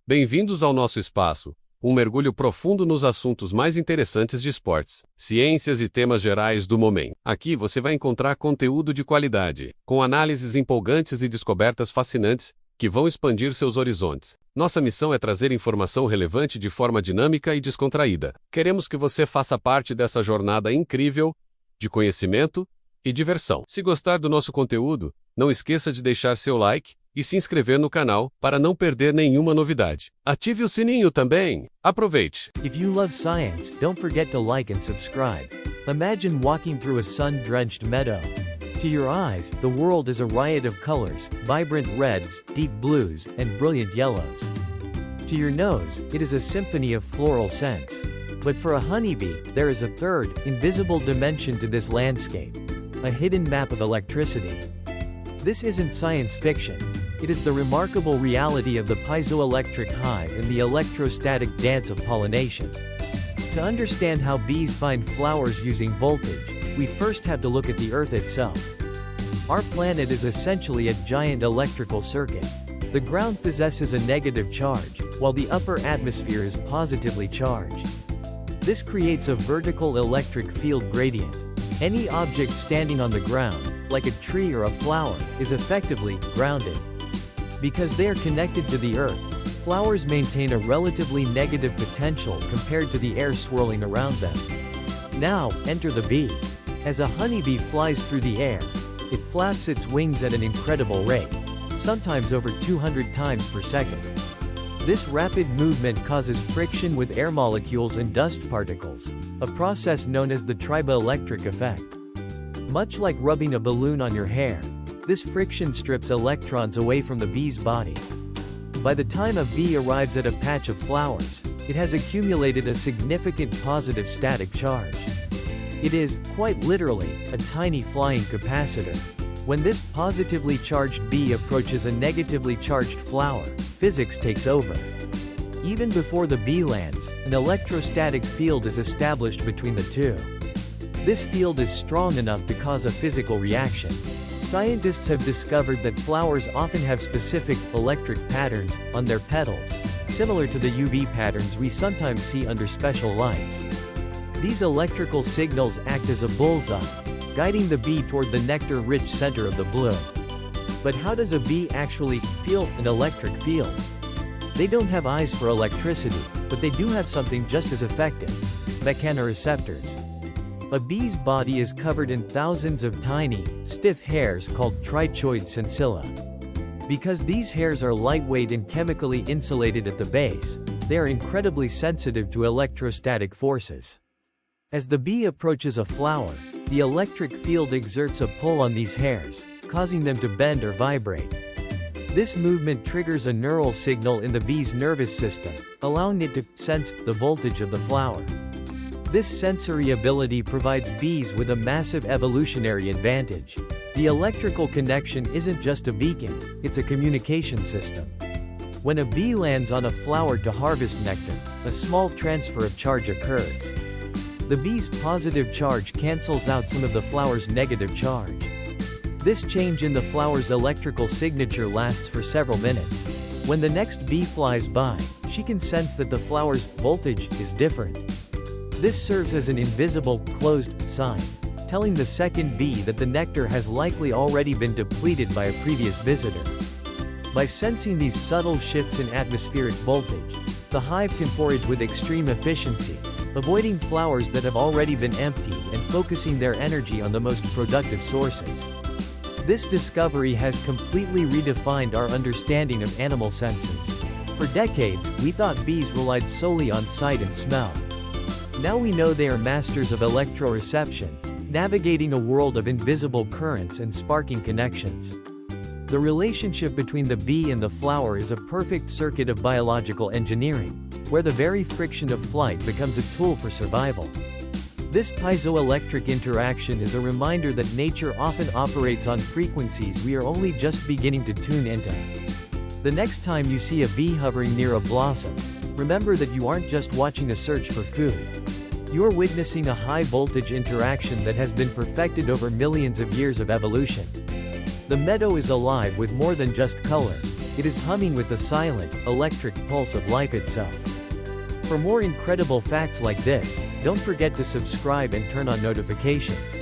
Bem-vindos ao nosso espaço, um mergulho profundo nos assuntos mais interessantes de esportes, ciências e temas gerais do momento. Aqui você vai encontrar conteúdo de qualidade, com análises empolgantes e descobertas fascinantes que vão expandir seus horizontes. Nossa missão é trazer informação relevante de forma dinâmica e descontraída. Queremos que você faça parte dessa jornada incrível de conhecimento e diversão. Se gostar do nosso conteúdo, não esqueça de deixar seu like e se inscrever no canal para não perder nenhuma novidade. Ative o sininho também. Aproveite! If you love science, don't forget to like and subscribe. Imagine walking through a sun-drenched meadow. To your eyes, the world is a riot of colors, vibrant reds, deep blues, and brilliant yellows. To your nose, it is a symphony of floral scents. But for a honeybee, there is a third, invisible dimension to this landscape. A hidden map of electricity. This isn't science fiction. It is the remarkable reality of the piezoelectric hive and the electrostatic dance of pollination. To understand how bees find flowers using voltage, we first have to look at the Earth itself. Our planet is essentially a giant electrical circuit. The ground possesses a negative charge, while the upper atmosphere is positively charged. This creates a vertical electric field gradient. Any object standing on the ground, like a tree or a flower, is effectively grounded. Because they are connected to the Earth, flowers maintain a relatively negative potential compared to the air swirling around them. Now, enter the bee. As a honeybee flies through the air, it flaps its wings at an incredible rate, sometimes over 200 times per second. This rapid movement causes friction with air molecules and dust particles, a process known as the triboelectric effect. Much like rubbing a balloon on your hair, this friction strips electrons away from the bee's body. By the time a bee arrives at a patch of flowers, it has accumulated a significant positive static charge. It is, quite literally, a tiny flying capacitor. When this positively charged bee approaches a negatively charged flower, physics takes over. Even before the bee lands, an electrostatic field is established between the two. This field is strong enough to cause a physical reaction. Scientists have discovered that flowers often have specific, electric patterns on their petals, similar to the UV patterns we sometimes see under special lights. These electrical signals act as a bullseye, guiding the bee toward the nectar-rich center of the bloom. But how does a bee actually feel an electric field? They don't have eyes for electricity, but they do have something just as effective: mechanoreceptors. A bee's body is covered in thousands of tiny, stiff hairs called trichoid sensilla. Because these hairs are lightweight and chemically insulated at the base, they are incredibly sensitive to electrostatic forces. As the bee approaches a flower, the electric field exerts a pull on these hairs, causing them to bend or vibrate. This movement triggers a neural signal in the bee's nervous system, allowing it to sense the voltage of the flower. This sensory ability provides bees with a massive evolutionary advantage. The electrical connection isn't just a beacon, it's a communication system. When a bee lands on a flower to harvest nectar, a small transfer of charge occurs. The bee's positive charge cancels out some of the flower's negative charge. This change in the flower's electrical signature lasts for several minutes. When the next bee flies by, she can sense that the flower's voltage is different. This serves as an invisible, closed sign, telling the second bee that the nectar has likely already been depleted by a previous visitor. By sensing these subtle shifts in atmospheric voltage, the hive can forage with extreme efficiency, avoiding flowers that have already been emptied and focusing their energy on the most productive sources. This discovery has completely redefined our understanding of animal senses. For decades, we thought bees relied solely on sight and smell. Now we know they are masters of electroreception, navigating a world of invisible currents and sparking connections. The relationship between the bee and the flower is a perfect circuit of biological engineering, where the very friction of flight becomes a tool for survival. This piezoelectric interaction is a reminder that nature often operates on frequencies we are only just beginning to tune into. The next time you see a bee hovering near a blossom, remember that you aren't just watching a search for food. You're witnessing a high-voltage interaction that has been perfected over millions of years of evolution. The meadow is alive with more than just color. It is humming with the silent, electric pulse of life itself. For more incredible facts like this, don't forget to subscribe and turn on notifications.